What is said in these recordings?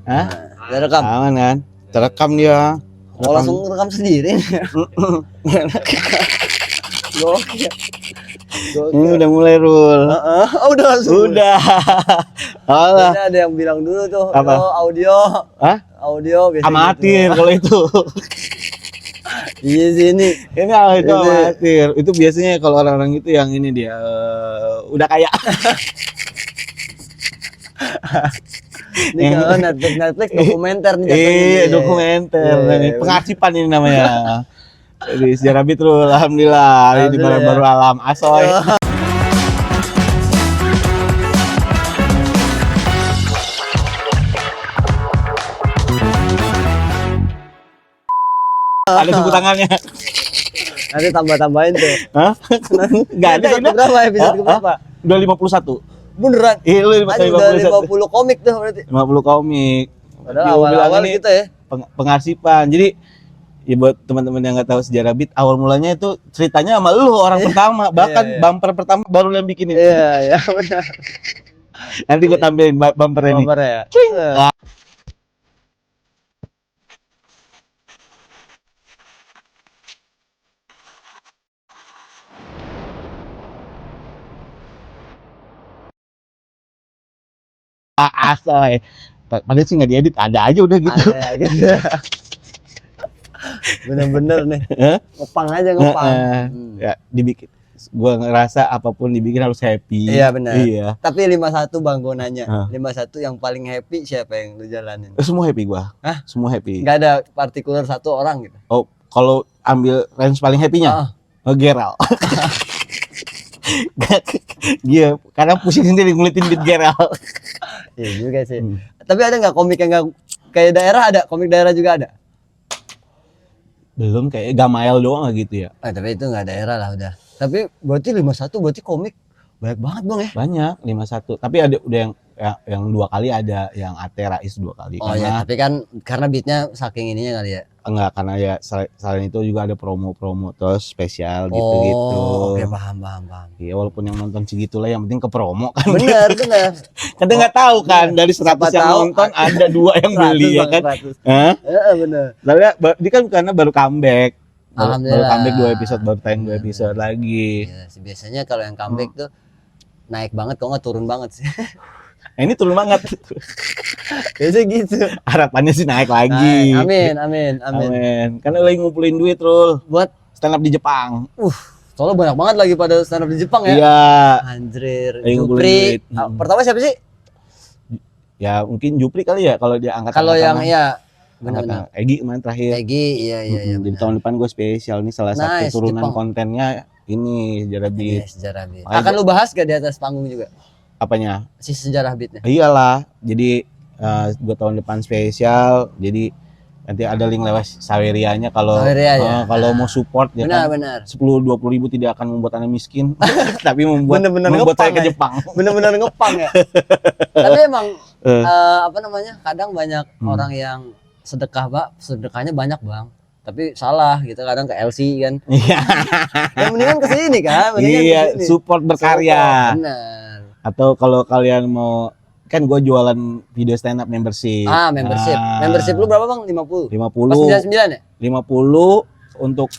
Hah? Udah rekam. Aman kan? Terekam dia. Oh, langsung rekam sendiri. Gokil. Ini udah mulai Rul. Oh, udah langsung. Udah. Alah. Biasanya ada yang bilang dulu tuh, Apa? "Oh, audio." Hah? Audio biasanya Amatir gitu. kalau itu. Iya sih ini. Ini itu amatir. Itu biasanya kalau orang-orang itu yang ini dia udah kaya. Ini kalau Netflix dokumenter nih jatuhnya. Iya, dokumenter. Iya. Pengarsipan ini namanya. Jadi sejarah Bitrul, alhamdulillah. Ini baru alam asoy. Ada tepuk tangannya. Nanti tambah-tambahin tuh. Hah? Enggak ada. Episode berapa? Episode berapa? Udah 51. Beneran? Iya, lu Udah 50 komik tuh berarti. 50 komik. Padahal awal-awal gitu ya. Pengarsipan. Jadi ya buat teman-teman yang nggak tahu sejarah Beat, awal mulanya itu ceritanya sama lu orang pertama, bahkan bumper pertama baru yang bikinin. Iya, benar. Nanti gue tampilin bumper ini. Bumper ya. Asoy. Padahal sih nggak diedit, ada aja udah gitu. Ada gitu. Bener-bener nih. Ngepang aja ngepang. Ya dibikin. Gua ngerasa apapun dibikin harus happy. Iya benar. Iya. Tapi 51 Bang gua nanya. 51 yang paling happy siapa yang lu jalanin? Semua happy gua. Hah? Semua happy. Enggak ada partikular satu orang gitu. Oh, kalau ambil range paling happy-nya? Geral. Iya, karena pusing sendiri ngulitin beat Geral. Iya juga sih. Tapi ada nggak komik yang nggak kayak daerah ada? Komik daerah juga ada? Belum, kayak Gamael doang gitu ya. Tapi itu nggak daerah lah udah. Tapi berarti 51 berarti komik banyak banget Bang ya? Banyak, 51. Tapi ada udah yang 2 kali ada, yang Rais 2 kali. Oh iya, tapi kan karena beatnya saking ininya kali ya. Enggak, karena ya selain itu juga ada promo-promo terus spesial gitu-gitu. Oh, oke, paham. Iya, walaupun yang nonton segitu lah, yang penting ke promo kan. Bener. Kadang nggak tahu kan, dari 100 yang nonton ada 2 yang beli ya kan. Hah? Bener. Lalu dia kan karena baru comeback. Alhamdulillah. Baru comeback 2 episode, baru tayang 2 episode lagi. Iya, biasanya kalau yang comeback tuh naik banget, kok nggak turun banget sih. Ini turun banget. Biasanya gitu. Harapannya sih naik lagi. Amin. Karena lagi ngumpulin duit, Rul. Buat stand up di Jepang. Soalnya banyak banget lagi pada stand up di Jepang ya. Iya. Anjir. Jupri. Pertama siapa sih? Ya mungkin Jupri kali ya kalau dia angkat. Kalau yang ya benar. Egi kemarin terakhir. Iya. Jadi tahun depan gue spesial nih, salah satu turunan Jepang. Kontennya ini sejarah beat. Sejarah beat. Akan lu bahas gak di atas panggung juga? Apanya? Si sejarah beatnya. Iyalah. Jadi gue tahun depan spesial. Jadi nanti ada link lewat Sawerianya kalau mau support ya kan. Benar. 10-20 ribu tidak akan membuat Anda miskin, tapi membuat saya ke Jepang. Bener-bener ngepang ya. Tapi emang kadang banyak orang yang sedekahnya banyak Bang. Tapi salah gitu, kadang ke LC kan. Iya. Mendingan ke sini kan, iya, support berkarya. Benar. Atau kalau kalian mau, kan gue jualan video stand up membership. Membership. Membership lu berapa Bang? 50. 50. Pas 99 ya? 50 untuk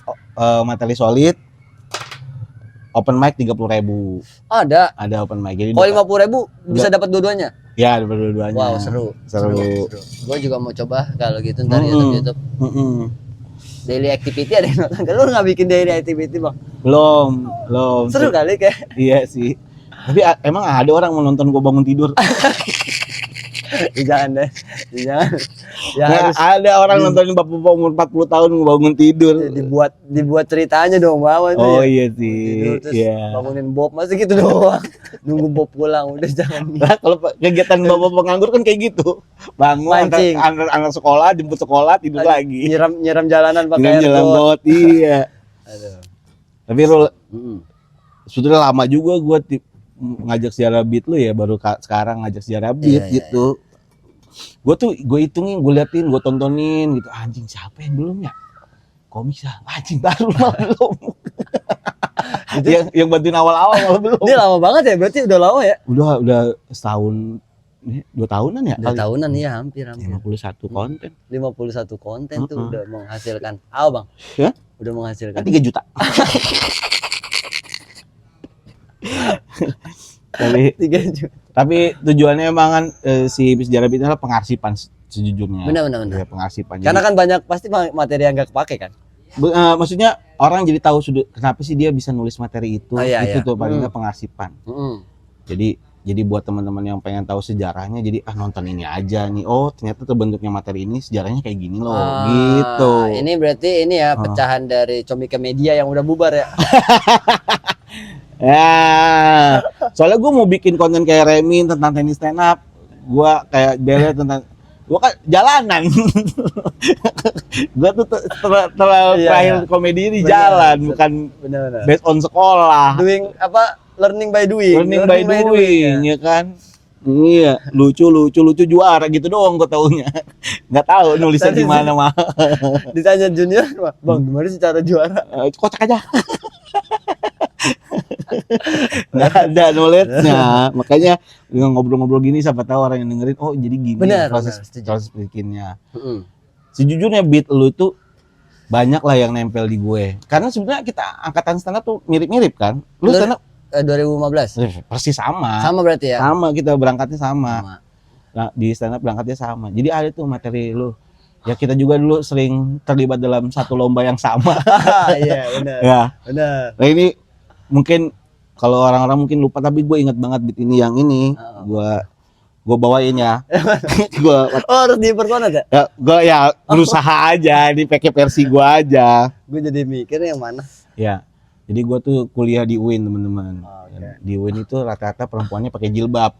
materi solid. Open mic 30.000. Ada open mic. Jadi 50.000 bisa dapat dua-duanya? Ya, dapat dua-duanya. Wow, seru. Gue juga mau coba kalau gitu ntar YouTube. Daily activity ada yang nonton. Lu nggak bikin daily activity Bang? Belum. Seru kali kayak. Iya sih. Tapi emang ada orang mau nonton gua bangun tidur? Jangan deh. Jangan. Ya harus ada orang nontonin bapak umur 40 tahun bangun tidur. Dibuat ceritanya dong, Bang. Oh iya sih. Iya. Bangunin Bob masih gitu doang. Nunggu Bob pulang, udah jangan. Nah, kalau kegiatan bapak penganggur kan kayak gitu. Bangun anak sekolah, jemput sekolah, tidur lagi. Nyiram jalanan pakai air got. Iya. Aduh. Tapi Rul, sebetulnya lama juga gua ngajak sejarah beat lu ya, baru sekarang ngajak sejarah beat gitu. Gue hitungin, gue liatin, gue tontonin gitu. Anjing siapa yang belum ya? Komik anjing baru malah belum. yang bantuin awal-awal malah belum. Ini lama banget ya, berarti udah lama ya? Udah setahun 2 tahunan ya? 2 tahunan ya, hampir. 51 konten. 51 konten tuh Heeh. udah menghasilkan. Ah, Bang. Ya? Udah menghasilkan. 3 juta. Tapi 3 juta. tapi tujuannya emang kan si sejarah itu adalah pengarsipan sejujurnya. Benar. Ya, pengarsipan. Karena Jadi, kan banyak pasti materi yang gak kepake kan. maksudnya orang jadi tahu kenapa sih dia bisa nulis materi itu. Oh, iya, itu iya. tuh paling nggak pengarsipan. Jadi buat teman-teman yang pengen tahu sejarahnya, jadi nonton ini aja nih. Oh, ternyata terbentuknya materi ini sejarahnya kayak gini loh, gitu. Ini berarti ini ya pecahan dari Comika Media yang udah bubar ya. Ya, soalnya gue mau bikin konten kayak Remin tentang tenis stand up, gue kayak Bele tentang, gue kan jalanan. Gue tuh terakhir komedi di jalan, bukan Benar. based on sekolah. Doing apa? Learning by doing. Learning by doing, ya kan? Iya, lucu juara gitu doang gue taunya. Nggak tahu nulisnya Tadi gimana mah. Ditanya junior, Bang, gimana sih cara juara? Kocak aja. Nggak ada knowledge-nya. Makanya dengan ngobrol-ngobrol gini siapa tahu orang yang dengerin, oh jadi gini proses bikinnya. Sejujurnya beat lu itu banyak lah yang nempel di gue. Karena sebenarnya kita angkatan stand up tuh mirip-mirip kan. Lu stand up 2015. persis sama. Sama berarti ya? Sama, kita berangkatnya sama. Nah, di stand up berangkatnya sama. Jadi ada tuh materi lu. Ya kita juga dulu sering terlibat dalam satu lomba yang sama. Iya, benar. Ya. Benar. Nah ini mungkin kalau orang-orang mungkin lupa, tapi gue ingat banget beat ini yang ini. Gue bawain ya. Harus dipersona ya? Ya, gue ya berusaha aja, ini pakai versi gue aja. Gue jadi mikir yang mana? Ya. Jadi gue tuh kuliah di UIN, teman-teman. Di UIN itu rata-rata perempuannya pakai jilbab.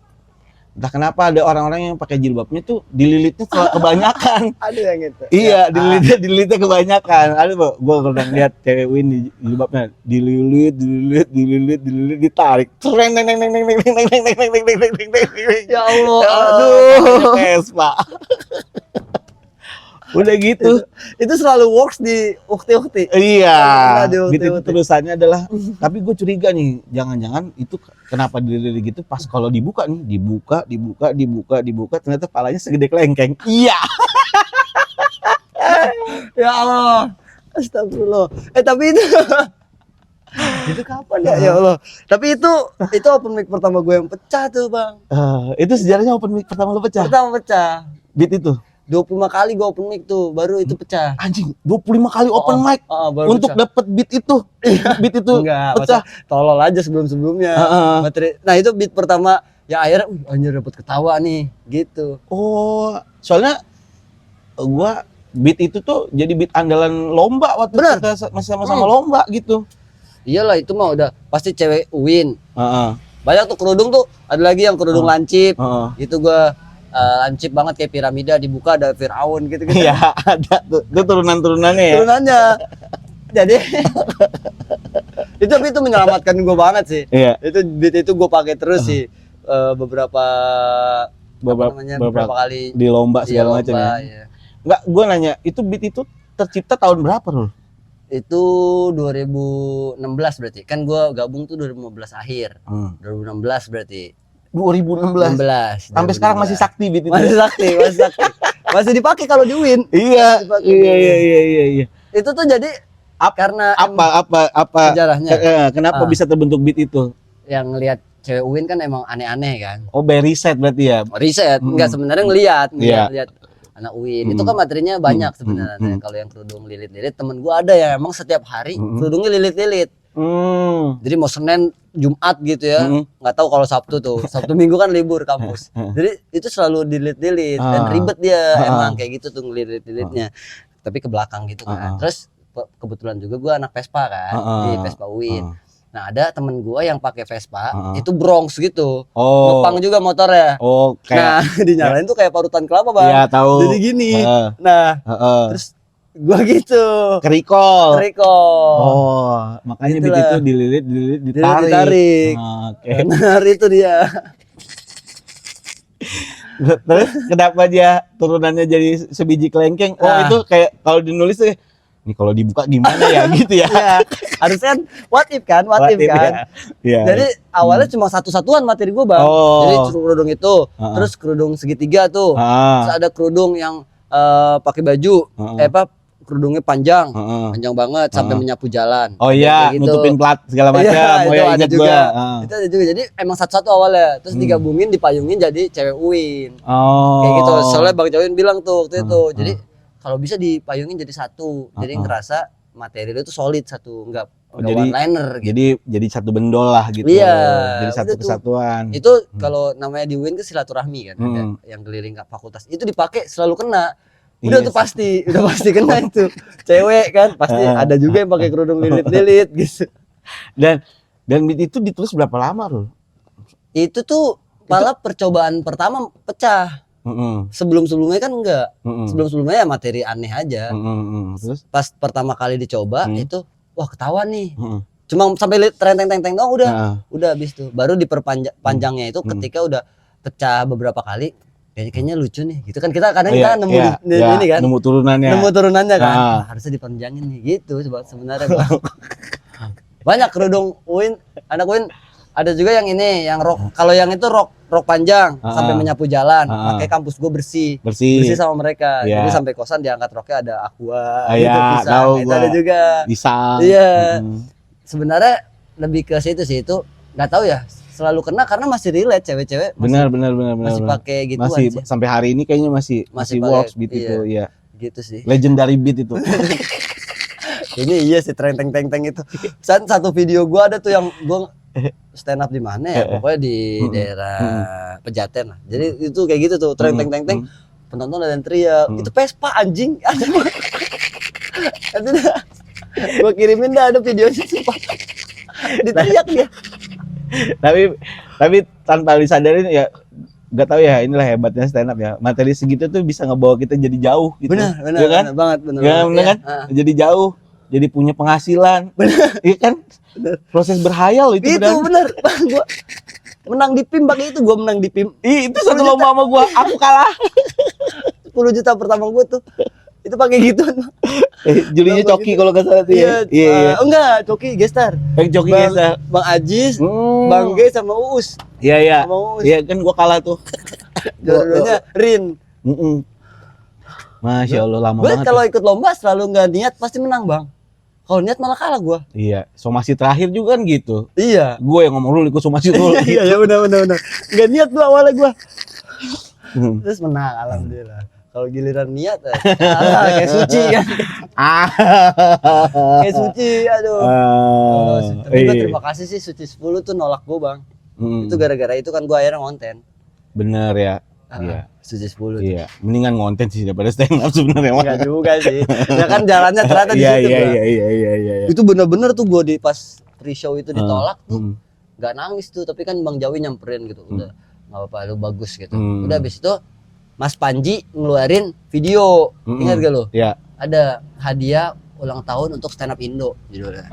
Entah kenapa ada orang-orang yang pakai jilbabnya tuh dililitnya kebanyakan. Ada yang gitu. Iya, dililitnya kebanyakan. Ada tuh, gue pernah lihat cewek UIN di jilbabnya dililit, ditarik. Ya Allah, aduh. Pak. Udah gitu. Itu selalu works di ukti-ukti. Iya. Gitu Itu terusannya adalah, tapi gue curiga nih, jangan-jangan itu kenapa dililit gitu pas kalau dibuka nih, dibuka, ternyata palanya segede kelengkeng. Iya. Ya Allah. Astagfirullah. Tapi itu itu kapan ya? Ya Allah. Tapi itu open mic pertama gue yang pecah tuh, Bang. Itu sejarahnya open mic pertama lo pecah. Pertama pecah. Beat itu 25 kali gue open mic tuh, baru itu pecah. Anjing, 25 kali open mic untuk dapet beat itu. Beat itu enggak, pecah. Tolol aja sebelum-sebelumnya. Materi. Nah, itu beat pertama ya akhirnya anjir dapat ketawa nih, gitu. Oh, soalnya gua beat itu tuh jadi beat andalan lomba waktu kita masih sama-sama lomba gitu. Iyalah, itu mah udah pasti cewek win. Banyak tuh kerudung tuh, ada lagi yang kerudung lancip. Itu gua lancip banget kayak piramida, dibuka ada Firaun gitu. Iya, ada tuh. Itu turunan-turunannya ya. Turunannya. Jadi itu menyelamatkan gue banget sih. Iya. Itu beat itu gue pakai terus sih beberapa kali di lomba segala macam ya. Iya. Enggak, gue nanya, itu beat itu tercipta tahun berapa loh? Itu 2016 berarti. Kan gue gabung tuh 2015 akhir. 2016 berarti. 2016. Sampai sekarang masih sakti beat itu. Masih sakti. Masih dipakai kalau di Win. Iya. Itu tuh jadi karena apa sejarahnya. Kenapa bisa terbentuk beat itu? Yang ngelihat cewek Win kan emang aneh-aneh kan. Oh, by riset berarti ya. Riset, enggak sebenarnya ngelihat anak Win. Itu kan materinya banyak sebenarnya. Kalau yang kerudung lilit-lilit, temen gua ada yang emang setiap hari kerudungnya lilit-lilit. Jadi mau Senin Jumat gitu ya, nggak tahu kalau Sabtu tuh, Sabtu Minggu kan libur kampus. Jadi itu selalu dilit-dilit dan ribet dia, emang kayak gitu tuh ngelilit-lilitnya. Tapi ke belakang gitu kan. Terus kebetulan juga gue anak Vespa kan, di Vespa UIN. Nah ada temen gue yang pakai Vespa, itu Bronx gitu, ngepang juga motornya. Nah dinyalain tuh kayak parutan kelapa, Bang. Iya, tahu. Jadi gini. Nah terus gua gitu kerikol. Oh, makanya beat itu dililit ditarik. Benar itu dia. Terus kenapa dia turunannya jadi sebiji kelengkeng? Itu kayak kalau dinulis tuh Ini kalau dibuka gimana ya gitu ya. Iya, harusnya kan what if kan. Ya. Iya. Jadi awalnya cuma satu-satuan materi gue bang. Oh. Jadi kerudung itu, terus kerudung segitiga tuh, terus ada kerudung yang pakai baju, kerudungnya panjang banget sampai menyapu jalan. Oh iya, gitu. nutupin plat segala macam. Iya, itu ada juga. Itu ada juga. Jadi emang satu-satu awalnya, terus digabungin, dipayungin jadi cewek Uin. Oh. Kayak gitu. Soalnya Bang Jawin bilang tuh waktu itu. Jadi kalau bisa dipayungin jadi satu. Jadi ngerasa materi itu solid satu, enggak jadi one liner gitu. Jadi satu bendol lah gitu. Iya, jadi satu kesatuan. Itu kalau namanya di Uin ke silaturahmi kan, ada yang keliling ke fakultas. Itu dipakai selalu kena. Udah tuh pasti kena itu. Cewek kan pasti ada juga yang pakai kerudung lilit-lilit gitu. Dan itu ditulis berapa lama loh? Itu tuh malah percobaan pertama pecah. Sebelum-sebelumnya kan enggak. Sebelum-sebelumnya ya materi aneh aja. Terus pas pertama kali dicoba itu wah ketahuan nih. Cuma sampai terenteng-tenteng doang udah habis tuh. Baru diperpanjangnya itu ketika udah pecah beberapa kali. Kayaknya lucu nih gitu kan, kita kadang kita nemu ini kan, nemu turunannya kan, harusnya dipanjangin nih gitu sebenarnya bang. Banyak kerudung Uin, anak Uin ada juga yang ini, yang rok, kalau yang itu rok panjang sampai menyapu jalan, pakai kampus gue bersih sama mereka, jadi sampai kosan diangkat roknya ada aqua, gitu, itu ada juga, iya, sebenarnya lebih ke situ sih, itu nggak tahu ya. Selalu kena karena masih relate cewek-cewek benar masih pakai gitu masih sih. Sampai hari ini kayaknya masih works beat itu ya gitu sih, legendary beat itu. Ini iya sih teng-teng itu satu video gua ada tuh yang gua stand up di mana ya pokoknya di daerah Pejaten lah, jadi itu kayak gitu tuh teng penonton ada yang teriak itu Vespa anjing ada. Gua kirimin dah ada videonya sumpah diteriak dia. Tapi tanpa disadarin ya nggak tahu ya, inilah hebatnya stand up ya, materi segitu tuh bisa ngebawa kita jadi jauh gitu. Benar ya kan? Benar banget kan jadi jauh, jadi punya penghasilan, iya kan, proses berhayal itu benar bang. Gua menang di PIM pakai itu, gua menang di PIM itu satu lomba sama gua, aku kalah 10 juta pertama gua tuh itu pakai gitu. Julinya Coki kalau nggak salah tuh. Iya. Enggak, Coki gestar. Coki gestar. Bang Ajis, Bang G sama Uus. Iya. Iya kan gua kalah tuh. Dua-duanya Rin. Masya Allah lama banget. Gue kalau ikut lomba selalu nggak niat pasti menang bang. Kalau niat malah kalah gua. Iya. Somasi terakhir juga kan gitu. Iya. Gue yang ngomong lu ikut somasi dulu. Iya ya benar. Nggak niat gua awalnya gua. Terus menang alhamdulillah. Kalau giliran niat kayak Suci kan. Kayak Suci, aduh. Tapi gue terima kasih sih Suci 10 tuh nolak gue bang. Itu gara-gara itu kan gue akhirnya ngonten. Bener ya. Iya. Suci 10 iya. Mendingan ngonten sih daripada stand up sebenarnya. Enggak juga sih. Ya kan jalannya ternyata di situ. Iya. Itu bener-bener tuh gue di pas pre-show itu ditolak tuh. Gak nangis tuh, tapi kan Bang Jawi nyamperin gitu. Udah enggak apa-apa lu bagus gitu. Udah habis itu Mas Panji ngeluarin video, ingat gak lo? Iya. Ada hadiah ulang tahun untuk stand up Indo judulnya.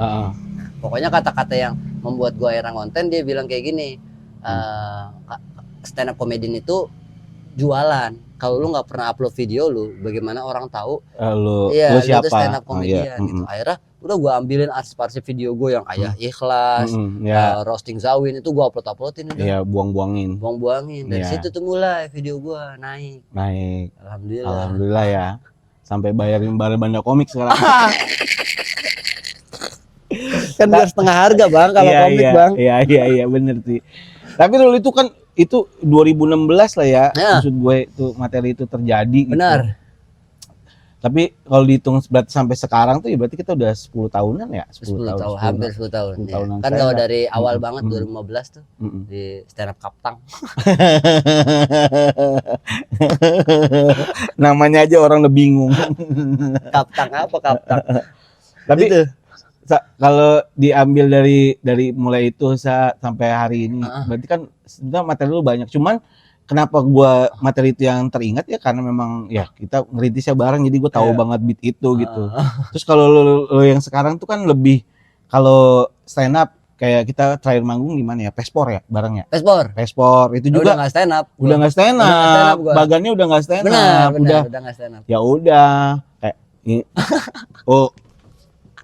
Pokoknya kata-kata yang membuat gua akhirnya konten, dia bilang kayak gini, stand up comedian itu jualan. Kalau lu nggak pernah upload video lu, bagaimana orang tahu? Lu Lu siapa? tuh stand up comedian gitu. Akhirnya udah gua ambilin arsip-arsip video gue yang Ayah Ikhlas, roasting Zawin itu gua uploadin udah. Iya, buang-buangin. Dari situ tuh mulai video gua naik. Alhamdulillah ya. Sampai bayarin Banda Komik sekarang. Kan biar setengah harga bang kalau komik bang. Iya bener sih. Tapi dulu itu kan itu 2016 lah ya. Maksud gue itu materi itu terjadi. Benar. Gitu. Tapi kalau dihitung sampai sekarang tuh ya berarti kita udah 10 tahunan ya, 10 tahun, hampir 10 tahun. 10 tahun kan kalau dari awal banget 2015 tuh di stand up Kaptang. Namanya aja orang udah bingung. Kaptang apa Kaptang? Tapi kalau diambil dari mulai itu sampai hari ini, berarti kan sebenarnya materi lu banyak. Cuman kenapa gua materi itu yang teringat ya karena memang ya kita ngerintisnya bareng, jadi gua tahu banget beat itu gitu. Terus kalau lo yang sekarang tuh kan lebih, kalau stand up kayak kita terakhir manggung di mana ya? Pespor ya barengnya. Pespor itu juga udah nggak stand up. Udah nggak stand up. Bagannya udah nggak stand up. Udah nggak stand up. Ya udah. Kayak Oh,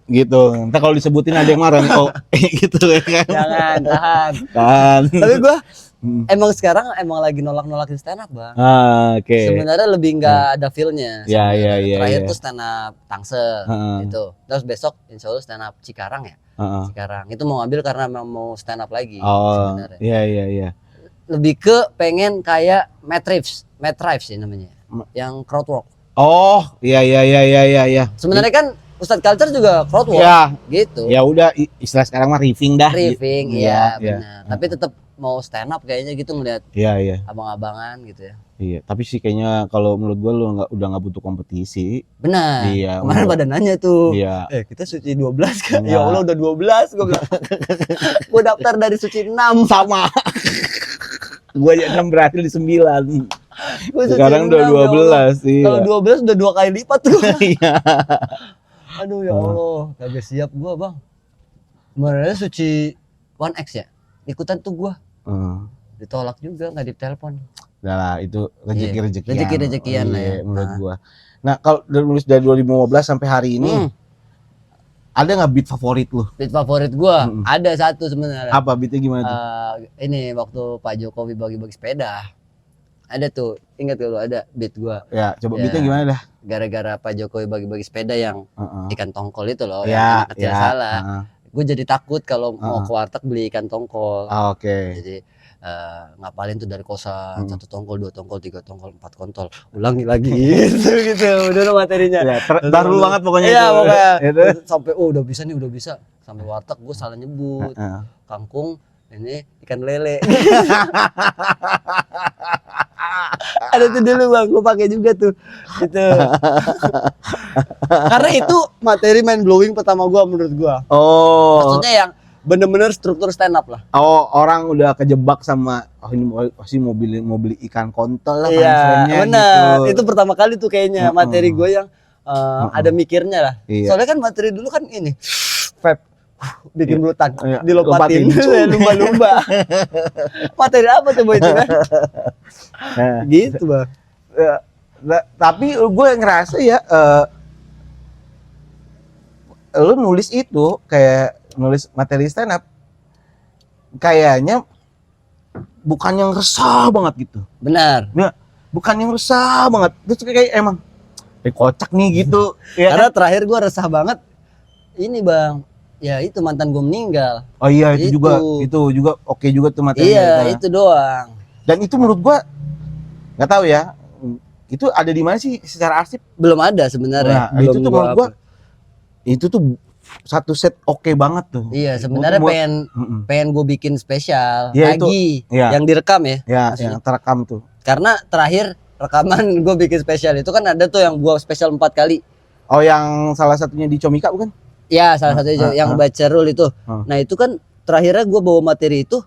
gitu. Entar kalau disebutin ada yang marah nih. Oh, gitu ya kan. Jangan, tahan. Kan. Tapi gue emang sekarang lagi nolak-nolakin stand up, Bang. Oke. Sebenarnya lebih nggak ada feel-nya. Ya, sebenarnya. ya. Terakhir tuh stand up Tangsel itu. Terus besok insya Allah stand up Cikarang ya. Cikarang. Itu mau ambil karena mau stand up lagi sebenarnya. Iya. Lebih ke pengen kayak Matt Reeves sih namanya. Yang crowd work. Oh, iya. Sebenarnya kan Ustadz Culture juga crowd work. Ya. Gitu. Ya udah istilah sekarang mah riffing dah. Riffing, iya ya. benar. Tapi tetap mau stand up kayaknya gitu ngeliat Iya. abang-abangan gitu ya. Iya, tapi sih kayaknya kalau menurut gua lu udah nggak butuh kompetisi. Benar. Iya. Kemarin pada nanya tuh. Iya. Kita suci 12 kan. Iya. Ya Allah udah 12 gua bilang. Gua daftar dari suci 6 Sama. Gua aja 6 berhasil di 9. Sekarang udah 12 sih. Kalau 12 udah 2 kali lipat tuh. Iya. Aduh ya Allah, kagak siap gua, Bang. Kemarin suci 1X ya. Ikutan tuh gua. Ditolak juga, enggak ditelepon. Udah lah, itu rezeki-rezekian. Rezeki-rezekian lah ya. Menurut gua. Nah, kalau nulis dari 2015 sampai hari ini, ada nggak beat favorit lu? Beat favorit gua ada satu sebenarnya. Apa beatnya gimana tuh? Ini waktu Pak Jokowi bagi-bagi sepeda. Ada tuh, ingat kalau ada beat gua. Ya, coba beatnya gimana dah? Gara-gara Pak Jokowi bagi-bagi sepeda yang ikan tongkol itu loh, ya, yang kecil salah. Gue jadi takut kalau mau ke warteg beli ikan tongkol. Oke. Jadi ngapalin tuh dari kosan 1 tongkol, 2 tongkol, 3 tongkol, 4 kontol, ulangi lagi gitu udah materinya Ya, baru banget pokoknya. Iya, itu. pokoknya Itu. sampai udah bisa sampai warteg gue salah nyebut kangkung, ini ikan lele. Ada tuh dulu Bang, gue pakai juga tuh gitu. Karena itu materi mind blowing pertama gue menurut gue. Maksudnya yang bener-bener struktur stand up lah. Orang udah kejebak sama ini pasti mau beli ikan kontol lah. Iya, benar. Gitu. Itu pertama kali tuh kayaknya materi gue yang ada mikirnya lah. Iya. Soalnya kan materi dulu kan ini vape bikin brutan, dilompatin lumba-lumba. Materi apa tuh Boy itu kan? Gitu Bang. Tapi gue ngerasa ya lu nulis itu kayak nulis materi stand up kayaknya bukan yang resah banget gitu. Benar. Ya, bukan yang resah banget. Terus kayak emang kocak nih gitu. Ya, karena terakhir gua resah banget ini Bang. Ya itu mantan gua meninggal. Oh iya itu juga oke juga tuh materinya. Iya, itu doang. Dan itu menurut gua nggak tahu ya. Itu ada di mana sih secara arsip? Belum ada sebenarnya. Nah, itu tuh menurut gua itu tuh satu set oke banget tuh. Iya, sebenarnya pengen gue bikin spesial lagi itu, yang direkam ya. Iya, yang terekam tuh. Karena terakhir rekaman gue bikin spesial itu kan ada tuh yang gue spesial 4 kali. Oh, yang salah satunya di Comika bukan? Iya, salah satunya yang baca rule itu. Nah, itu kan terakhirnya gue bawa materi itu,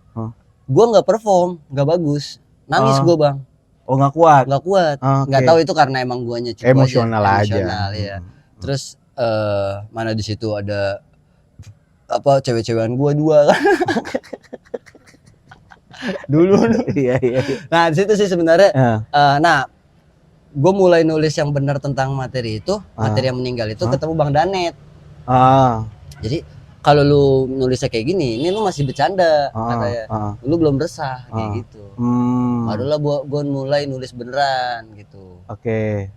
gue nggak perform, nggak bagus, nangis gue Bang. Oh, nggak kuat. Nggak kuat. Nggak tahu itu karena emang guanya cukup emosional aja. Ya. Terus mana di situ ada apa cewek-cewekan gua 2 kan. dulu. Iya. Nah, di situ sih sebenarnya nah, gua mulai nulis yang benar tentang materi itu, materi yang meninggal itu ketemu Bang Danet. Jadi kalau lu nulisnya kayak gini, ini lu masih bercanda katanya. Lu belum resah kayak gitu. Barulah gua mulai nulis beneran gitu. Oke.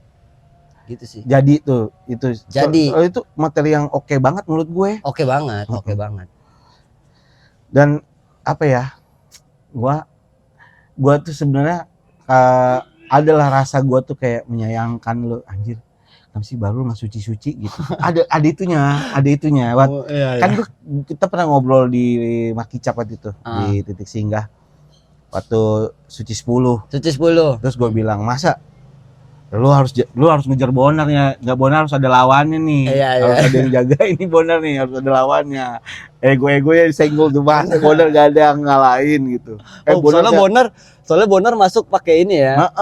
Gitu sih. Jadi tuh itu. Jadi itu materi yang oke banget menurut gue. Oke banget. Dan apa ya? Gua tuh sebenarnya adalah rasa gua tuh kayak menyayangkan lu, anjir. Kenapa sih baru nggak suci-suci gitu. ada itunya. Kan kita pernah ngobrol di Makicap waktu itu di titik singgah. Waktu suci 10. Terus gua bilang, "Masa lu harus ngejar Bonarnya, nggak Bonar harus ada lawannya nih, harus ada yang jaga ini Bonar nih, harus ada lawannya." Ego-egonya disenggol tuh bahasa Bonar gak ada yang ngalahin gitu. Soalnya Bonar masuk pakai ini ya,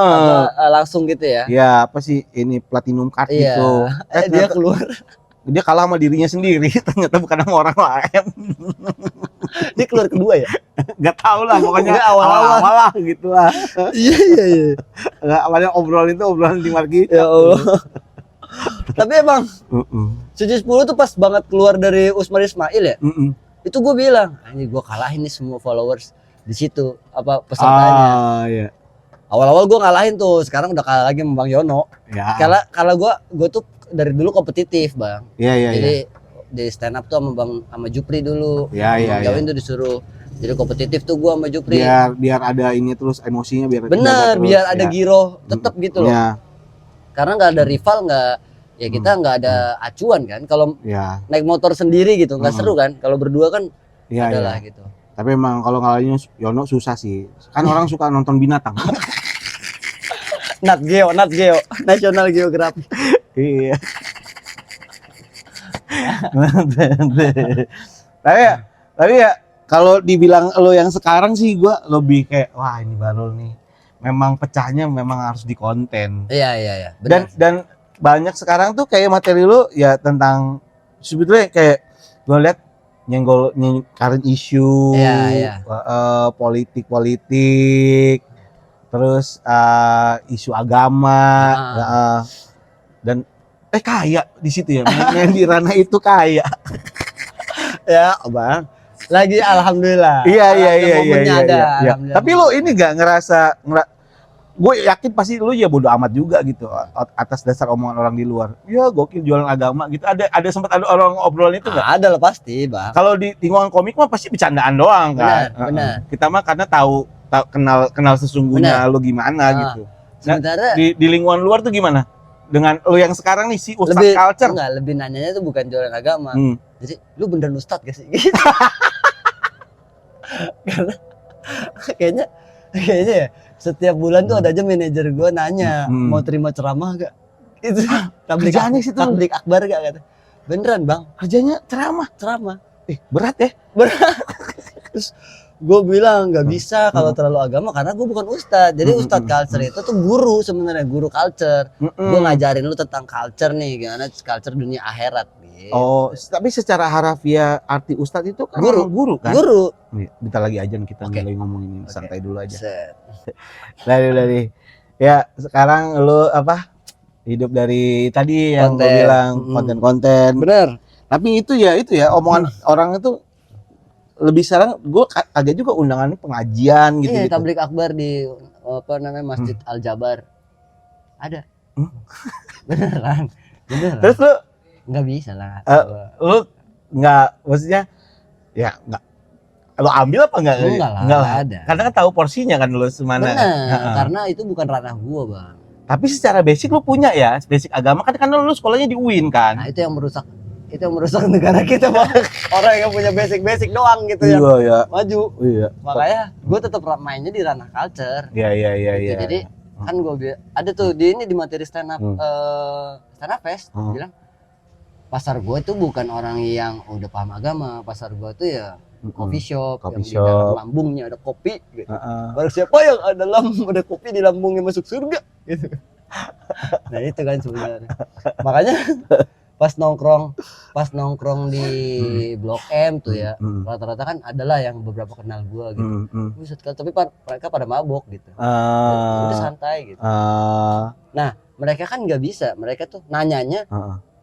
langsung gitu ya. Iya, apa sih ini platinum card gitu. Dia keluar. Dia kalah sama dirinya sendiri, ternyata bukan sama orang lain. Dia keluar kedua ya? Gak tau lah, pokoknya awal-awal lah gitu lah. Iya. Awalnya obrolan di Margi. Ya Allah. Tapi emang Suci 10 tuh pas banget keluar dari Usmar Ismail ya. Itu gue bilang, anjir gue kalahin nih semua followers di situ apa pesertanya. Iya. Awal-awal gue ngalahin tuh, sekarang udah kalah lagi sama Bang Yono. Ya. Kalau gue tuh dari dulu kompetitif, Bang. Iya. Jadi di stand up tuh sama Jupri dulu. Iya. Jauhin tuh disuruh. Jadi kompetitif tuh gua sama Jupri. Biar ada ini terus emosinya biar bener, biar ada giro tetep gitu loh. Ya. Karena nggak ada rival, nggak ya kita nggak ada acuan kan. Kalau naik motor sendiri gitu nggak seru kan. Kalau berdua kan adalah gitu. Tapi emang kalau ngalahin Yono susah sih. Kan orang suka nonton binatang. Nat Geo, National Geographic. Iya. tapi ya kalau dibilang lo yang sekarang sih gue lebih kayak wah ini baru nih. Memang pecahnya memang harus di konten. Iya. Dan banyak sekarang tuh kayak materi lo ya tentang sebetulnya kayak gue lihat nyenggol current issue, politik, terus isu agama, dan kaya di situ ya, main di ranah itu kaya. Ya, Bang. Lagi alhamdulillah. Iya. Tapi lo ini gak ngerasa gue yakin pasti lu ya bodo amat juga gitu atas dasar omongan orang di luar. Ya gokil jualan agama gitu. Ada sempat ada orang obrolan itu nggak? Ada lah pasti, Bang. Kalau di lingkungan komik mah pasti bercandaan doang kan. Benar. Kita mah karena tahu kenal sesungguhnya lu gimana gitu. Nah, sementara di lingkungan luar tuh gimana? Dengan lu yang sekarang nih si Ustadz Culture. Enggak, lebih nanyanya tuh bukan jualan agama. Jadi lu beneran Ustadz gak sih? Gitu. Karena kayaknya ya setiap bulan tuh ada aja manajer gue nanya mau terima ceramah gak? Itu tablik akbar gak kata. Beneran Bang, kerjanya ceramah. Berat ya? Berat. Terus gue bilang nggak bisa kalau terlalu agama karena gue bukan ustadz. Jadi ustadz culture itu tuh guru sebenarnya, guru culture. Gue ngajarin lu tentang culture nih, gimana culture dunia akhirat. Gitu. Oh, tapi secara harafiah arti ustadz itu kan guru kan? Guru. Bentar lagi aja kita mulai ngomongin santai dulu aja. Dari. Ya sekarang lu apa? Hidup dari tadi yang gue bilang konten-konten. Bener. Tapi itu ya omongan orang itu lebih sekarang gue kaget juga undangannya pengajian gitu. Iya, tablik akbar di Masjid Al Jabar. Ada. Beneran. Terus lu nggak bisa lah. Lu nggak, maksudnya ya nggak. Lu ambil apa enggak? Enggak lah. Ada. Karena kan tahu porsinya kan lu semana. Bener. Karena itu bukan ranah gua, Bang. Tapi secara basic lu punya ya, basic agama kan karena lu sekolahnya di UIN kan. Nah, itu yang merusak negara kita, Bang. Orang yang punya basic doang gitu ya. Maju. Iya. Makanya gue tetap mainnya di ranah culture. Iya. Gitu. Jadi kan gue ada tuh di materi stand up fest bilang pasar gue itu bukan orang yang udah paham agama. Pasar gue tuh ya coffee shop. Di dalam lambungnya ada kopi gitu. Baru siapa yang ada kopi di lambungnya masuk surga gitu. Nah, itu kan sebenarnya. Makanya pas nongkrong di Blok M tuh ya, rata-rata kan adalah yang beberapa kenal gua gitu. Tapi mereka pada mabok gitu. Udah santai gitu. Nah, mereka kan nggak bisa, mereka tuh nanyanya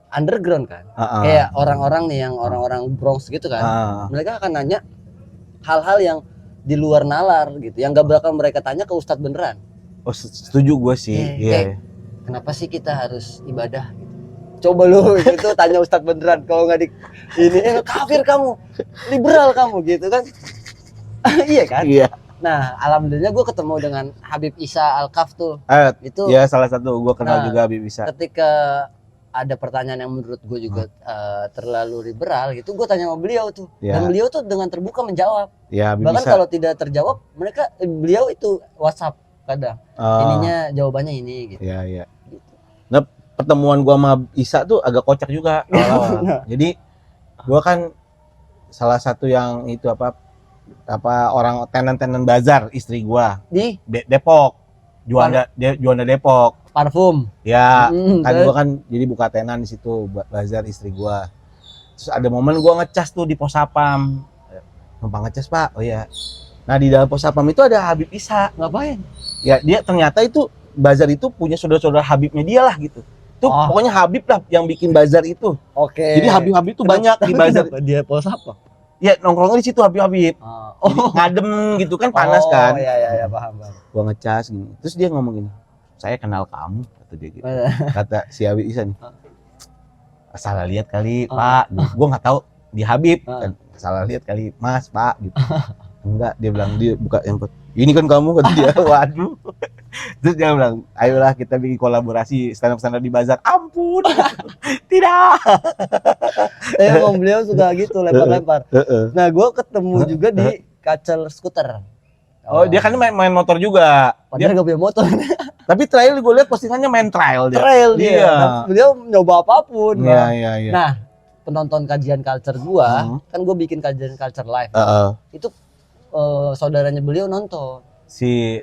underground kan. Kayak orang-orang nih yang orang-orang Bronx gitu kan. Mereka akan nanya hal-hal yang di luar nalar gitu, yang gak bakal mereka tanya ke ustadz beneran. Oh, setuju gua sih. Iya. Kenapa sih kita harus ibadah gitu? Coba lu gitu tanya ustadz beneran, kalau nggak ini kafir kamu, liberal kamu gitu kan. Iya kan? Iya. Nah, alhamdulillah gue ketemu dengan Habib Isa Al-Kaf tuh. Itu ya salah satu gue kenal juga Habib Isa. Ketika ada pertanyaan yang menurut gue juga terlalu liberal gitu, gue tanya sama beliau tuh. Dan beliau tuh dengan terbuka menjawab. Bahkan kalau tidak terjawab, beliau itu WhatsApp kadang. Ininya jawabannya ini gitu. Iya. Nah, pertemuan gua sama Isa tuh agak kocak juga. Jadi gua kan salah satu yang itu apa orang tenan bazar istri gua di Depok. Juanda Depok. Parfum. Ya, kan gua kan jadi buka tenan di situ bazar istri gua. Terus ada momen gua ngecas tuh di pos sapam. Numpang ngecas, Pak. Oh iya. Nah, di dalam pos sapam itu ada Habib Isa. Ngapain? Ya, dia ternyata itu bazar itu punya saudara-saudara Habibnya dia lah gitu. Tuh pokoknya Habib lah yang bikin bazar itu. Oke. Jadi Habib tuh banyak di bazar. Dia pos apa? Ya nongkrongnya di situ Habib. Jadi ngadem gitu kan, panas kan. Oh iya paham. Gua ngecas gini. Terus dia ngomong gini, "Saya kenal kamu," kata dia gitu. Kata si Habib Isan. Salah lihat kali, Pak. Gua nggak tahu di Habib kan. Salah lihat kali, Mas, Pak gitu. Enggak, dia bilang, dia buka handphone. "Ini kan kamu," kata dia. Waduh. Terus dia bilang, "Ayolah kita bikin kolaborasi stand up di bazar." Ampun. Tidak. Emang beliau suka gitu lempar-lempar. Nah, gue ketemu juga di Kacel Skuter. Oh, dia kan main motor juga. Padahal nggak punya motor. Tapi trail gue lihat postingannya main trail dia. Trail dia. Iya. Nah, beliau nyoba apapun. Iya. Nah, penonton kajian culture gua, kan gue bikin kajian culture live. Itu saudaranya beliau nonton.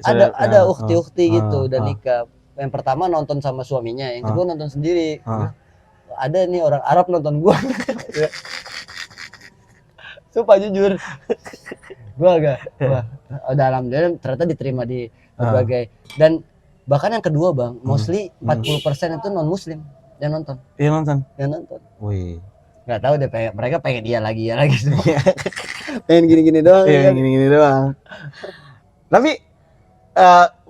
Ada ukti-ukti gitu dan nikah. Yang pertama nonton sama suaminya, yang kedua nonton sendiri. Ada nih orang Arab nonton gua. Sumpah jujur. Gua alhamdulillah ternyata diterima di berbagai, dan bahkan yang kedua Bang, mostly 40% itu non muslim yang nonton. Yang nonton. Wih. Nggak tahu deh, mereka pengen dia lagi semua. Pengen gini-gini doang. Iya, gini-gini doang. Tapi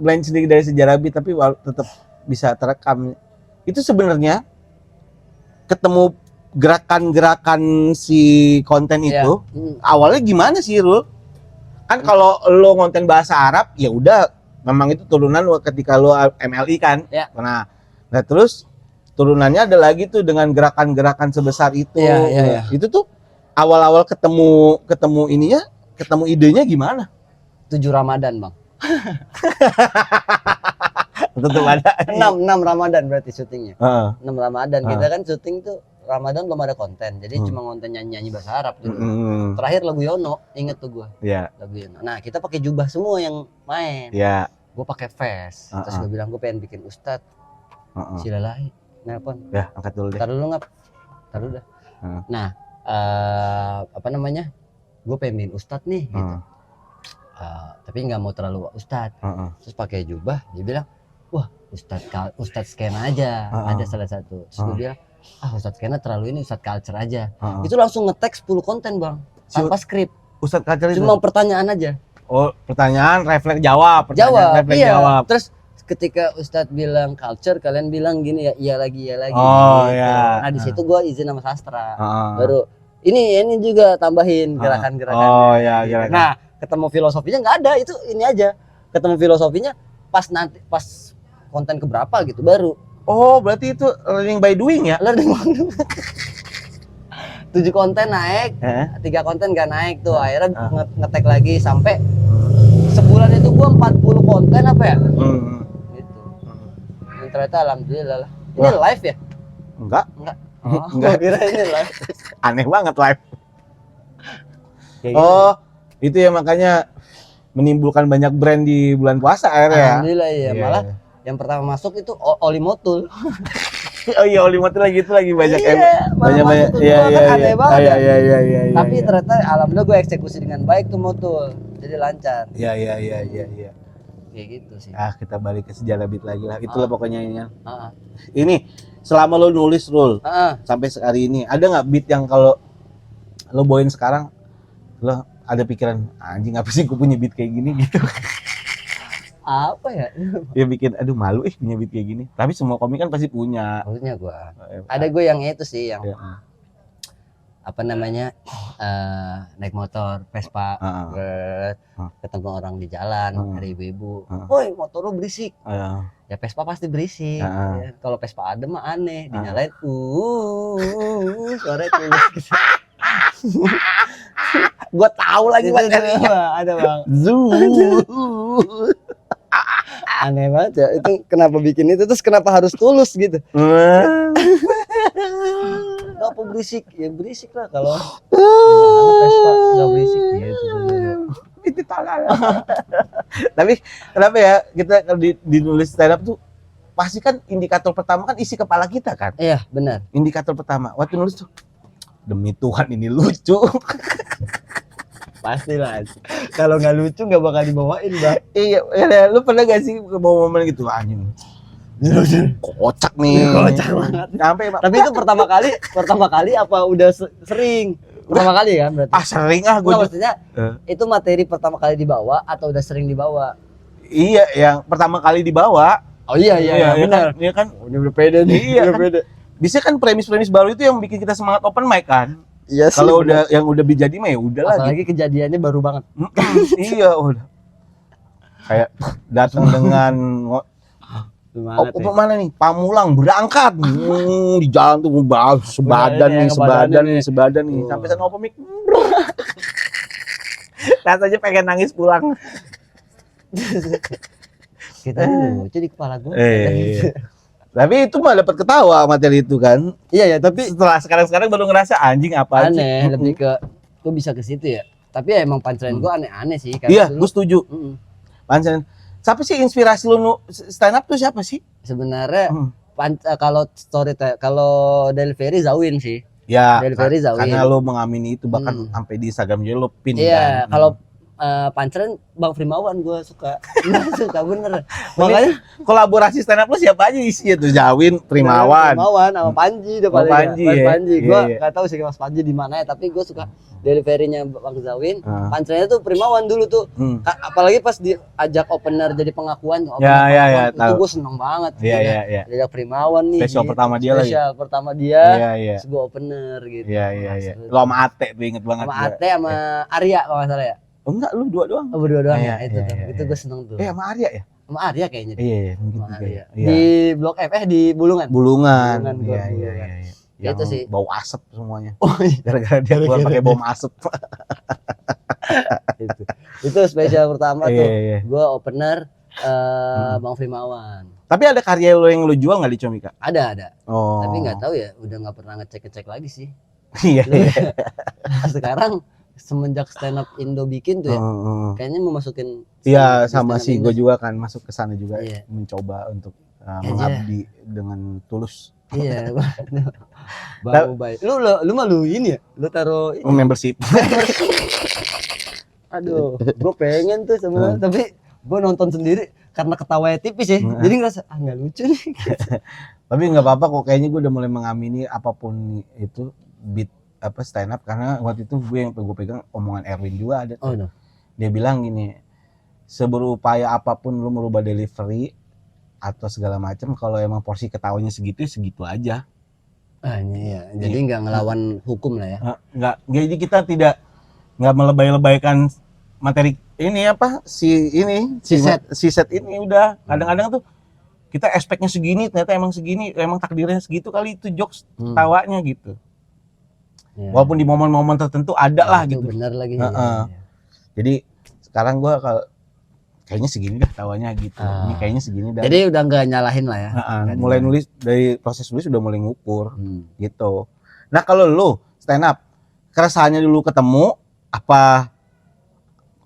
lain sedikit dari sejarah beat, tapi tetap bisa terekam. Itu sebenarnya ketemu gerakan-gerakan si konten itu awalnya gimana sih, Rul? Kan kalau lo konten bahasa Arab ya udah, memang itu turunan ketika lo MLI kan. Nah terus turunannya ada lagi tuh dengan gerakan-gerakan sebesar itu. Itu tuh awal-awal ketemu ininya, ketemu idenya gimana? 7 Ramadan Bang. Tentu ada. 6 Ramadan berarti syutingnya. 6 Ramadan kita kan syuting tuh Ramadan belum ada konten, jadi cuma konten nyanyi bahasa Arab gitu. Terakhir lagu Yono, inget tuh gue. Lagu Yono. Nah kita pakai jubah semua yang main. Gue pakai vest. Terus gue bilang gue pengen bikin Ustadz. Silalahi. Nelpon. Ya angkat dulu deh. Ntar dulu dah. Nah apa namanya? Gue pengen bikin Ustadz nih. Gitu. Tapi nggak mau terlalu Ustadz. Terus pakai jubah, dia bilang, "Wah Ustadz skena aja." Ada salah satu. Terus gue bilang, Ustadz skena terlalu ini, Ustadz culture aja. Itu langsung nge-tag 10 konten Bang, tanpa skrip. Ustadz culture itu cuma pertanyaan aja. Oh, pertanyaan refleks jawab. Jawab. Terus ketika Ustadz bilang culture, kalian bilang gini ya, iya lagi oh gitu. Ya. Nah di situ gue izin sama sastra. Baru ini juga tambahin gerakan-gerakan. Oh ya, gerakan. Nah ketemu filosofinya nggak ada, itu ini aja. Ketemu filosofinya pas konten keberapa gitu baru. Oh, berarti itu learning by doing ya? Learning by doing. 7 konten naik, 3 konten gak naik tuh. Akhirnya nge-tag lagi sampai sebulan itu gua 40 konten apa ya? Gitu. Dan ternyata alhamdulillah lah. Ini live ya? Enggak. Enggak. Kira ini live. Aneh banget live. Kayak gitu. Itu ya makanya menimbulkan banyak brand di bulan puasa akhirnya. Alhamdulillah ya. Malah yang pertama masuk itu Oli Motul. Oh iya, Oli Motul lagi banyak banyak. Aneh banget. Iya. Tapi ternyata alhamdulillah gue eksekusi dengan baik tuh Motul. Jadi lancar. Iya. Kayak gitu sih. Kita balik ke sejarah beat lagi lah. Itulah pokoknya ini. Ini selama lo nulis Rul sampai hari ini, ada nggak beat yang kalau lo bawain sekarang lo ada pikiran anjing apa sih gue punya beat kayak gini gitu? Apa ya? Dia bikin aduh malu punya beat kayak gini. Tapi semua komik kan pasti punya. Maksudnya gua. Ada gue yang itu sih yang apa namanya? Naik motor Vespa, ketemu orang di jalan, ada ibu-ibu. "Woi, motor lu berisik." Ya Vespa pasti berisik. Ya, kalau Vespa adem mah aneh, dinyalain suara tulus gitu. Gua tahu lagi ada Bang. Aneh banget ya, itu kenapa bikin itu, terus kenapa harus tulus gitu. Kenapa berisik? Ya berisik lah kalau Vespa nggak berisik gitu. Itu talal. Tapi kenapa ya kita kalau dinulis stand up tuh pasti kan indikator pertama kan isi kepala kita kan? Iya benar. Indikator pertama waktu nulis tuh, demi Tuhan ini lucu. Pastilah. Kalau nggak lucu nggak bakal dibawain, Bang. Iya, lu pernah gak sih bawa momen gitu anjing? Kocak nih. Kocak banget. Sampai Tapi itu pertama kali apa udah sering? Pertama kali kan berarti. sering gue Nggak, maksudnya itu materi pertama kali dibawa atau udah sering dibawa? Iya, yang pertama kali dibawa. Oh iya benar. Iya kan. Oh, ini udah pede nih. Iya udah kan? pede. Biasanya kan premis-premis baru itu yang bikin kita semangat open mic kan. Iya sih. Kalau udah yang udah jadi mah ya udahlah. Apalagi kejadiannya baru banget. Iya, udah. Kayak datang dengan Semangat. apa mana nih? Pamulang berangkat. Di jalan tuh sebadan nih. Sampai sana open mic. Rasanya pengen nangis pulang. Kita ini lucu di kepala gue. Tapi itu mah dapat ketawa materi itu kan. Iya tapi Setelah sekarang baru ngerasa anjing apa aneh, lebih ke gue bisa ke situ ya. Tapi ya emang punchline gue aneh-aneh sih. Iya, gue setuju. Punchline. Siapa sih inspirasi lu stand up tuh siapa sih? Sebenarnya kalau kalau delivery Zawin sih. Ya, Delivery Zawin. karena lu mengamini itu bahkan sampai di Instagram juga lu pin Iya, kan. kalau punchline Bang Primawan gue suka. Suka bener. Makanya kolaborasi stand up lu siapa aja isinya tuh? Zawin, Primawan sama Panji udah paling. Panji, Mas ya. Panji. Gue Iya. nggak tahu sih Mas Panji di mana ya, tapi gue suka delivery-nya Bang Zawin. Punchline-nya tuh Primawan dulu tuh. Apalagi pas diajak opener jadi pengakuan tuh. Ya, itu gue seneng banget. Iya. Diajak Primawan nih. Spesial pertama dia lagi. Spesial pertama dia. Iya. Terus gue opener gitu. Iya. Lu sama Ate tuh inget banget. Sama Ate sama Arya kalau nggak salah ya. Oh, enggak, lu dua doang. Oh, berdua doang ya. Iya, Itu gue seneng tuh. Sama Arya ya? Sama Arya kayaknya. Iya, mungkin Sama juga. Arya. Iya. Di Blok F di Bulungan. Bulungan. Iya. Yang Itu sih. bau asap semuanya. Oh iya. Gara-gara dia keluar pakai bom asap. Itu spesial pertama tuh. Iya. Gue opener Bang Primawan. Tapi ada karya lo yang lo jual nggak di Comika? Ada. Oh. Tapi nggak tahu ya, udah nggak pernah ngecek lagi sih. Iya. Sekarang semenjak stand up Indo bikin tuh ya, kayaknya mau masukin. Iya, sama sih gue juga kan masuk ke sana juga, mencoba untuk mengabdi dengan tulus. Iya. Bang baik. Lu mah ini ya, lu taruh membership. Aduh, gue pengen tuh sebenarnya, tapi gue nonton sendiri karena ketawanya tipis ya, jadi ngerasa nggak lucu nih. Tapi nggak apa-apa kok, kayaknya gue udah mulai mengamini apapun itu beat apa stand up, karena waktu itu gue pegang omongan Erwin juga ada tuh. Dia bilang gini, seberupaya apapun lu merubah delivery atau segala macam, kalau emang porsi ketawanya segitu aja. Iya. Jadi nggak ngelawan hukum lah ya. Nggak, jadi kita nggak melebay-lebaykan materi ini apa si set ini udah. Kadang-kadang tuh kita expect-nya segini, ternyata emang takdirnya segitu kali, itu jokes tawanya gitu. Ya. Walaupun di momen-momen tertentu ada lah gitu. Bener lagi. Jadi sekarang gua kayaknya segini dah tawanya gitu. Ini kayaknya segini dah. Jadi udah nggak nyalahin lah ya. Mulai nulis, dari proses nulis udah mulai ngukur gitu. Nah kalau lu stand up, keresahannya dulu ketemu apa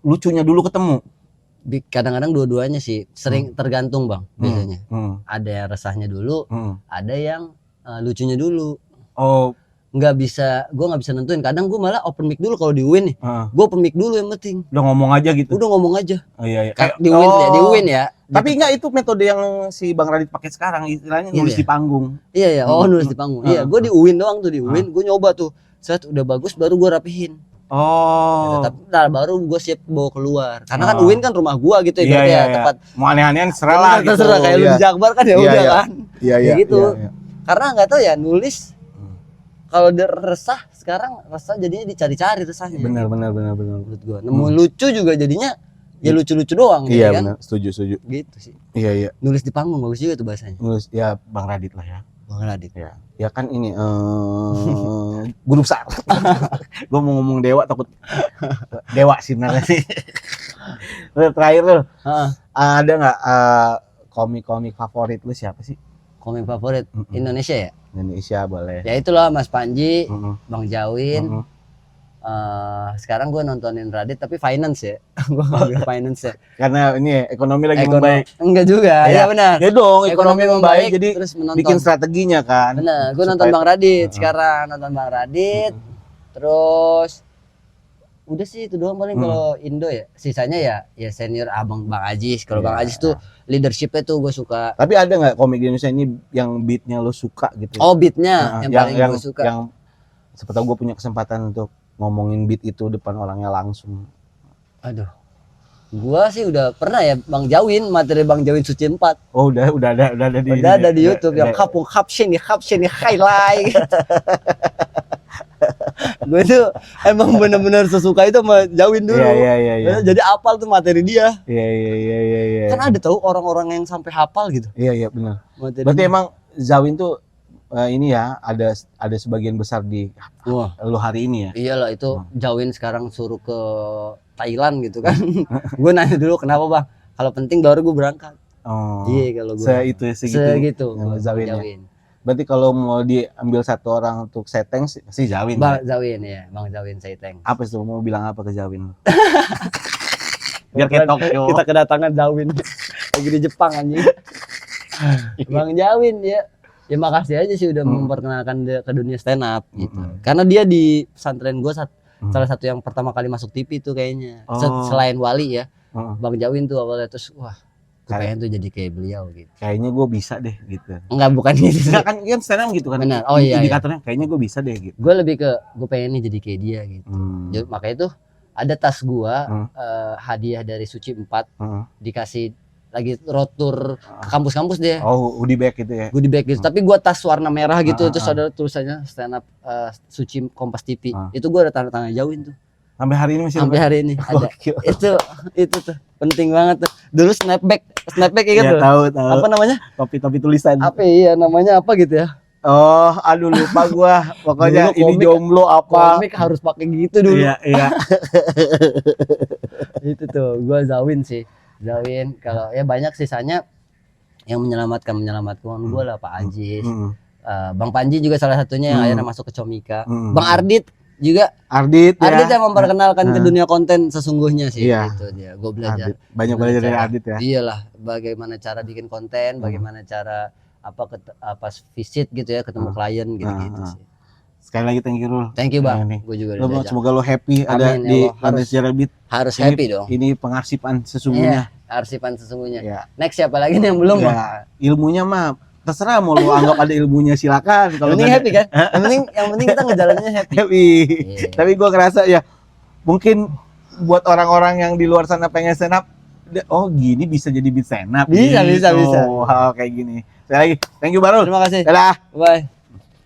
lucunya dulu ketemu? Kadang-kadang dua-duanya sih, sering tergantung Bang biasanya. Ada yang resahnya dulu, ada yang lucunya dulu. Oh, gue nggak bisa nentuin. Kadang gue malah open mic dulu kalau di UIN nih. Gue open mic dulu yang penting. Udah ngomong aja gitu. Udah ngomong aja. Oh iya. Kayak di UIN ya, di UIN ya. Tapi enggak, itu metode yang si Bang Radit pakai sekarang, istilahnya nulis di panggung. Iya. Oh, nulis di panggung. Iya, gue di UIN doang tuh, di UIN gue nyoba tuh. Set udah bagus baru gue rapihin. Oh. Tapi baru gue siap bawa keluar. Karena kan UIN kan rumah gue gitu ya, iya. tempat. Mau aneh-anehan serah lah gitu. Terserah kayak lu di Jakbar kan ya udah kan. Iya. Gitu. Karena nggak tahu ya nulis. Kalau dia resah sekarang, resah jadinya dicari-cari resahnya. Benar. Menurut gua. Nemu lucu juga jadinya ya lucu-lucu doang iya, gitu kan. Benar, setuju. Gitu sih. Iya. Nulis di panggung bagus juga tuh bahasanya. Nulis ya Bang Radit lah ya. Bang Radit. Ya. Ya kan ini guru besar. Gua mau ngomong dewa takut dewa sih sebenarnya sih. Terakhir lu. Ada enggak komik-komik favorit lu siapa sih? Komik favorit Indonesia ya? Indonesia boleh. Ya itulah Mas Panji, Bang Jawin. Sekarang gue nontonin Radit tapi finance ya. Gue ngambil finance ya. Karena ini ekonomi lagi membaik. Enggak juga, ya benar. Ya dong, ekonomi membaik jadi terus bikin strateginya kan. Benar, gue nonton Bang Radit sekarang, nonton Bang Radit. Terus Udah sih itu doang paling kalau Indo ya. Sisanya ya senior abang Bang Ajis. Kalau Bang Ajis tuh leadershipnya tuh gue suka. Tapi ada nggak komik di Indonesia ini yang beatnya lo suka gitu? Oh beatnya yang paling gue suka. Yang siapa tahu gue punya kesempatan untuk ngomongin beat itu depan orangnya langsung. Aduh. Gua sih udah pernah ya Bang Jawin, materi Bang Jawin Suci 4. Oh udah ada di YouTube yang kapung caption nih highlight. Gue tuh emang bener-bener sesuka itu sama Jawin dulu. Iya. Jadi hafal tuh materi dia. Iya. Kan ada tahu orang-orang yang sampai hafal gitu. Iya benar. Materi Berarti dia. emang Zawin tuh ini ya ada sebagian besar di lo hari ini ya. Iyalah itu Jawin sekarang suruh ke Thailand gitu kan. Gue nanya dulu kenapa Bang? Kalau penting baru gue berangkat. Oh. Iya kalau gue. Segitu. Zawin. Berarti kalau mau diambil satu orang untuk seteng sih Zawin. Bang Zawin ya, Bang Zawin seteng. Apa sih mau bilang apa ke Zawin? Biar kayak Tokyo. Kita kedatangan Zawin lagi di Jepang anjing. Bang Jawin ya. Ya makasih aja sih udah memperkenalkan dia ke dunia stand up gitu. Karena dia di pesantren gue salah satu yang pertama kali masuk TV tuh kayaknya. Selain Wali ya. Bang Jawin tuh awalnya terus wah pengen tuh jadi kayak beliau gitu. Kayaknya gue bisa deh gitu. Enggak bukan gitu. Enggak kan stand up gitu kan. Benar. Oh iya. Indikatornya kayaknya gue bisa deh gitu. Gue lebih ke gue pengen nih jadi kayak dia gitu. Jadi, makanya tuh ada tas gua hadiah dari Suci 4 dikasih lagi road tour ke kampus-kampus dia. Oh, goodie bag gitu ya. Goodie bag gitu. Tapi gua tas warna merah gitu terus ada tulisannya stand up Suci Kompas TV. Itu gua ada tanda tangan Jawin tuh. Sampai hari ini masih sampai hari ini ada. Itu tuh penting banget tuh. Dulu snapback ingat ya, tuh. Tahu. Apa namanya? Topi tulisan. Apa iya namanya apa gitu ya? Oh, aduh lupa gua. Pokoknya dulu ini jomblo apa. Komik harus pakai gitu dulu. Iya. Itu tuh gua Zawin sih. Zawin kalau ya banyak sisanya yang menyelamatkan gua lah Pak Ajis. Bang Panji juga salah satunya yang akhirnya masuk ke Comika. Bang Ardit juga. Ardit yang memperkenalkan ke dunia konten sesungguhnya sih gitu dia. Gua belajar. Banyak belajar dari Ardit ya. Iyalah, bagaimana cara bikin konten, bagaimana cara apa visit gitu ya ketemu klien gitu sih. Sekali lagi thank you Rul. Thank you Bang. Gue juga udah semoga lo happy ada di Lantai Sejarah Beat. Harus happy dong. Ini pengarsipan sesungguhnya. Arsipan sesungguhnya. Ya. Next siapa lagi nih yang belum? Ya, ilmunya mah terserah mau lo anggap ada ilmunya silakan. Kalau penting happy kan? yang penting kita ngejalaninnya happy. Tapi gue ngerasa ya mungkin buat orang-orang yang di luar sana pengen stand up, oh gini bisa jadi beat stand up. Bisa. Oh, kayak gini. Sekali lagi, thank you Barul. Terima kasih. Dadah. Bye.